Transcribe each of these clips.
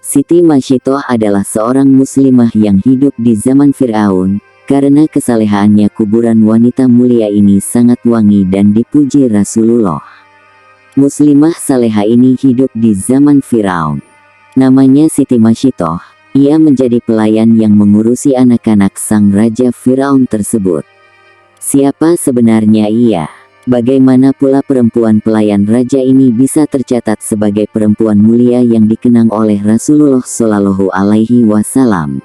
Siti Masyitoh adalah seorang muslimah yang hidup di zaman Fir'aun. Karena kesalehannya kuburan wanita mulia ini sangat wangi dan dipuji Rasulullah. Muslimah saleha ini hidup di zaman Fir'aun. Namanya Siti Masyitoh. Ia menjadi pelayan yang mengurusi anak-anak sang raja Fir'aun tersebut. Siapa sebenarnya ia? Bagaimana pula perempuan pelayan raja ini bisa tercatat sebagai perempuan mulia yang dikenang oleh Rasulullah Shallallahu Alaihi Wasallam?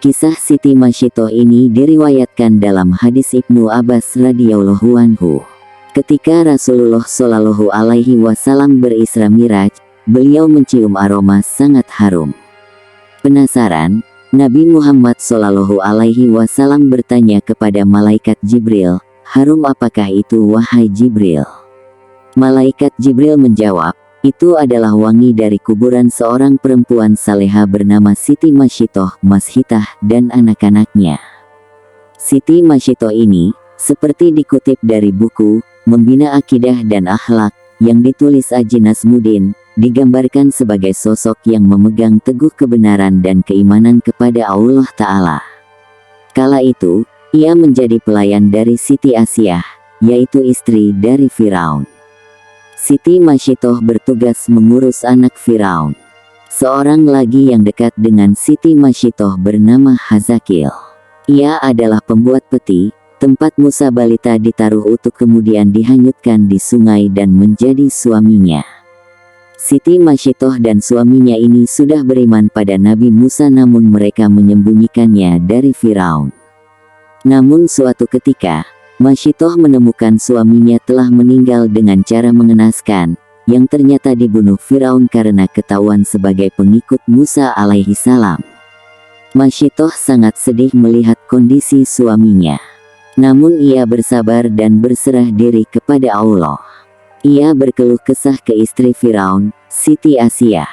Kisah Siti Masyitoh ini diriwayatkan dalam hadis Ibnu Abbas radhiyallahu anhu. Ketika Rasulullah Shallallahu Alaihi Wasallam berisra Miraj, beliau mencium aroma sangat harum. Penasaran, Nabi Muhammad Shallallahu Alaihi Wasallam bertanya kepada malaikat Jibril, "Harum apakah itu wahai Jibril?" Malaikat Jibril menjawab, "Itu adalah wangi dari kuburan seorang perempuan saleha bernama Siti Masyitoh, Mashitah, dan anak-anaknya." Siti Masyitoh ini, seperti dikutip dari buku Membina Akidah dan Akhlak, yang ditulis Aji Nasmuddin, digambarkan sebagai sosok yang memegang teguh kebenaran dan keimanan kepada Allah Ta'ala. Kala itu, ia menjadi pelayan dari Siti Asyah, yaitu istri dari Firaun. Siti Masyitoh bertugas mengurus anak Firaun. Seorang lagi yang dekat dengan Siti Masyitoh bernama Hazakil. Ia adalah pembuat peti, tempat Musa balita ditaruh untuk kemudian dihanyutkan di sungai dan menjadi suaminya. Siti Masyitoh dan suaminya ini sudah beriman pada Nabi Musa, namun mereka menyembunyikannya dari Firaun. Namun suatu ketika, Masyitoh menemukan suaminya telah meninggal dengan cara mengenaskan, yang ternyata dibunuh Firaun karena ketahuan sebagai pengikut Musa alaihi salam. Masyitoh sangat sedih melihat kondisi suaminya. Namun ia bersabar dan berserah diri kepada Allah. Ia berkeluh kesah ke istri Firaun, Siti Asyah.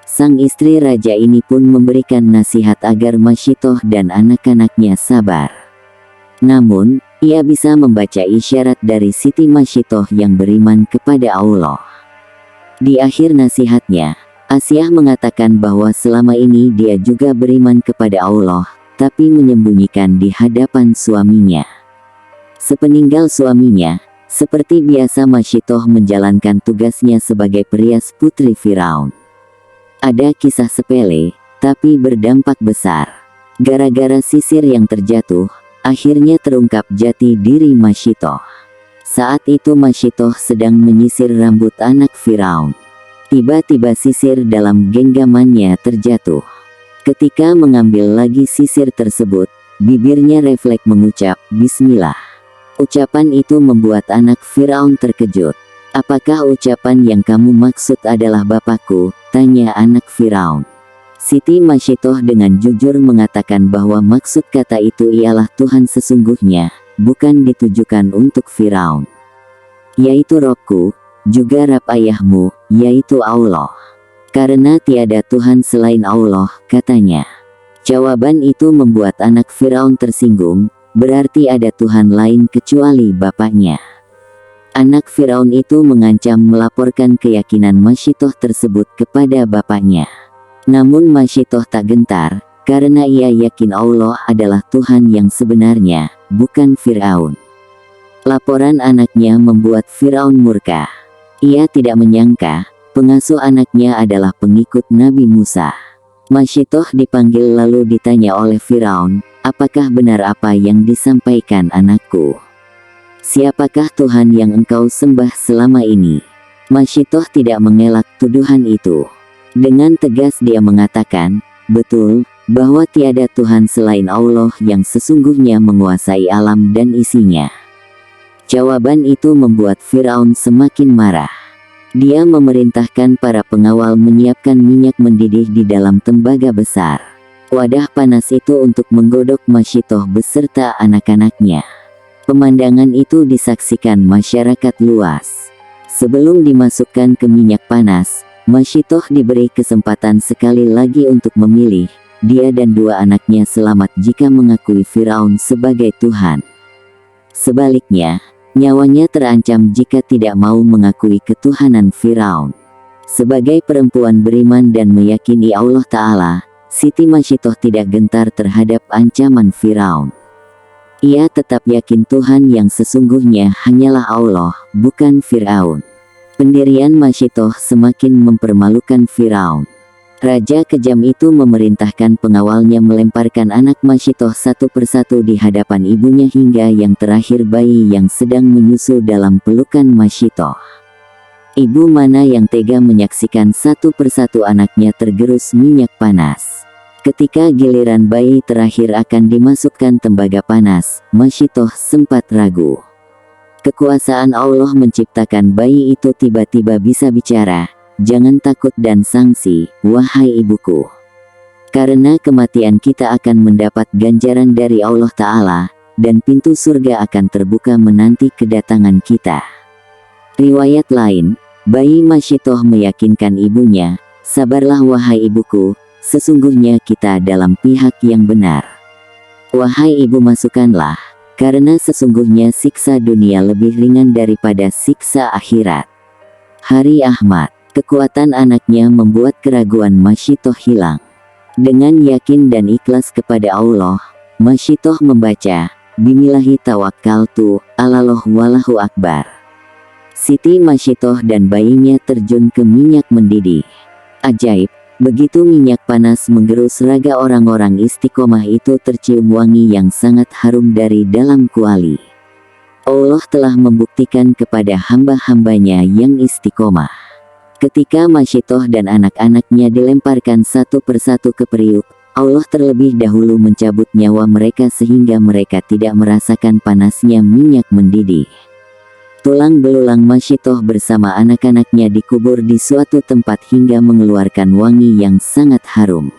Sang istri raja ini pun memberikan nasihat agar Masyitoh dan anak-anaknya sabar. Namun, ia bisa membaca isyarat dari Siti Masyitoh yang beriman kepada Allah. Di akhir nasihatnya, Asyah mengatakan bahwa selama ini dia juga beriman kepada Allah, tapi menyembunyikan di hadapan suaminya. Sepeninggal suaminya, seperti biasa Masyitoh menjalankan tugasnya sebagai perias putri Firaun. Ada kisah sepele, tapi berdampak besar. Gara-gara sisir yang terjatuh, akhirnya terungkap jati diri Masyitoh. Saat itu Masyitoh sedang menyisir rambut anak Firaun. Tiba-tiba sisir dalam genggamannya terjatuh. Ketika mengambil lagi sisir tersebut, bibirnya refleks mengucap, "Bismillah." Ucapan itu membuat anak Firaun terkejut. "Apakah ucapan yang kamu maksud adalah bapakku?" tanya anak Firaun. Siti Masyitoh dengan jujur mengatakan bahwa maksud kata itu ialah Tuhan sesungguhnya, bukan ditujukan untuk Firaun. Yaitu Robku, juga Rabb ayahmu, yaitu Allah. Karena tiada Tuhan selain Allah, katanya. Jawaban itu membuat anak Firaun tersinggung, berarti ada Tuhan lain kecuali bapaknya. Anak Firaun itu mengancam melaporkan keyakinan Masyitoh tersebut kepada bapaknya. Namun Masyitoh tak gentar, karena ia yakin Allah adalah Tuhan yang sebenarnya, bukan Firaun. Laporan anaknya membuat Firaun murka. Ia tidak menyangka, pengasuh anaknya adalah pengikut Nabi Musa. Masyitoh dipanggil lalu ditanya oleh Firaun, "Apakah benar apa yang disampaikan anakku? Siapakah Tuhan yang engkau sembah selama ini?" Masyitoh tidak mengelak tuduhan itu. Dengan tegas dia mengatakan, "Betul, bahwa tiada Tuhan selain Allah yang sesungguhnya menguasai alam dan isinya." Jawaban itu membuat Firaun semakin marah. Dia memerintahkan para pengawal menyiapkan minyak mendidih di dalam tembaga besar. Wadah panas itu untuk menggodok Masyitoh beserta anak-anaknya. Pemandangan itu disaksikan masyarakat luas. Sebelum dimasukkan ke minyak panas, Masyitoh diberi kesempatan sekali lagi untuk memilih. Dia dan dua anaknya selamat jika mengakui Firaun sebagai Tuhan. Sebaliknya, nyawanya terancam jika tidak mau mengakui ketuhanan Firaun. Sebagai perempuan beriman dan meyakini Allah Ta'ala, Siti Mashitoh tidak gentar terhadap ancaman Firaun. Ia tetap yakin Tuhan yang sesungguhnya hanyalah Allah, bukan Firaun. Pendirian Mashitoh semakin mempermalukan Firaun. Raja kejam itu memerintahkan pengawalnya melemparkan anak Mashitoh satu persatu di hadapan ibunya hingga yang terakhir bayi yang sedang menyusu dalam pelukan Mashitoh. Ibu mana yang tega menyaksikan satu persatu anaknya tergerus minyak panas. Ketika giliran bayi terakhir akan dimasukkan tembaga panas, Mashitoh sempat ragu. Kekuasaan Allah menciptakan bayi itu tiba-tiba bisa bicara. Jangan takut dan sangsi, wahai ibuku. Karena kematian kita akan mendapat ganjaran dari Allah Ta'ala, dan pintu surga akan terbuka menanti kedatangan kita. Riwayat lain, bayi Mashitoh meyakinkan ibunya, sabarlah wahai ibuku, sesungguhnya kita dalam pihak yang benar. Wahai ibu masukkanlah, karena sesungguhnya siksa dunia lebih ringan daripada siksa akhirat. Hari Ahmad. Kekuatan anaknya membuat keraguan Mashitoh hilang. Dengan yakin dan ikhlas kepada Allah, Mashitoh membaca, Bismillahi tawakkaltu, 'alallah wallahu akbar. Siti Mashitoh dan bayinya terjun ke minyak mendidih. Ajaib, begitu minyak panas menggerus raga orang-orang istiqomah itu tercium wangi yang sangat harum dari dalam kuali. Allah telah membuktikan kepada hamba-hambanya yang istiqomah. Ketika Mashitoh dan anak-anaknya dilemparkan satu persatu ke periuk, Allah terlebih dahulu mencabut nyawa mereka sehingga mereka tidak merasakan panasnya minyak mendidih. Tulang belulang Mashitoh bersama anak-anaknya dikubur di suatu tempat hingga mengeluarkan wangi yang sangat harum.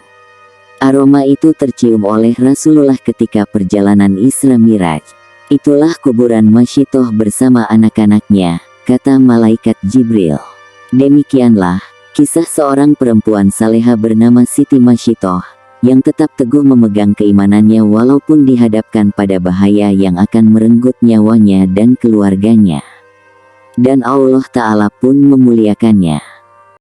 Aroma itu tercium oleh Rasulullah ketika perjalanan Isra Miraj. Itulah kuburan Mashitoh bersama anak-anaknya, kata malaikat Jibril. Demikianlah kisah seorang perempuan saleha bernama Siti Mashitoh, yang tetap teguh memegang keimanannya walaupun dihadapkan pada bahaya yang akan merenggut nyawanya dan keluarganya. Dan Allah Ta'ala pun memuliakannya.